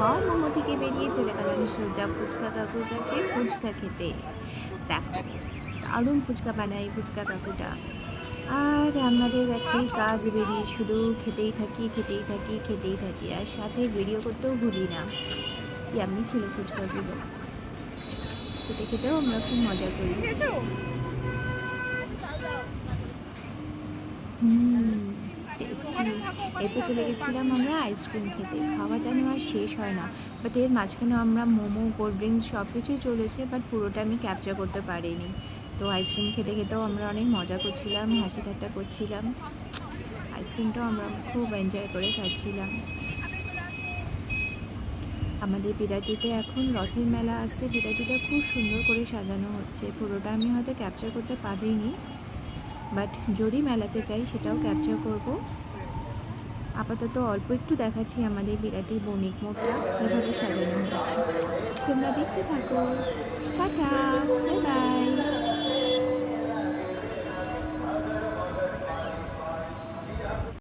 Wow momo থেকে বেরিয়ে চলে গেলাম সোজা ফুচকা কাকুর কাছে ফুচকা খেতে। দেখো দারুণ ফুচকা বানায় এই ফুচকা কাকুটা। আর আমাদের একটাই কাজ, বেরিয়ে শুধু খেতেই থাকি খেতেই থাকি খেতেই থাকি, আর সাথে ভিডিও করতেও ভুলি না। ইয়াম্মি ছিল ফুচকাগুলো, খেতে খেতেও আমরা খুব মজা করি। টেস্টি। এরপর চলে গেছিলাম আমরা আইসক্রিম খেতে, খাওয়া যেন আর শেষ হয় না। বাট এর মাঝখানে আমরা মোমো, কোল্ড ড্রিঙ্কস সব কিছুই চলেছে, বাট পুরোটা আমি ক্যাপচার করতে পারিনি। তো আইসক্রিম খেতে খেতেও আমরা অনেক মজা করছিলাম, হাসি ঠাট্টা করছিলাম। আইসক্রিমটাও আমরা খুব এনজয় করে খাচ্ছিলাম। আমাদের বিরাটিতে এখন রথের মেলা আসছে, বিরাটিটা খুব সুন্দর করে সাজানো হচ্ছে। পুরোটা আমি হয়তো ক্যাপচার করতে পারিনি, বাট যদি মেলাতে যাই সেটাও ক্যাপচার করব। আপাতত অল্প একটু দেখাচ্ছি আমাদের বিরাটি বণিক মোড়টা কীভাবে সাজানো হয়েছে, তোমরা দেখতে থাকো। টাটা।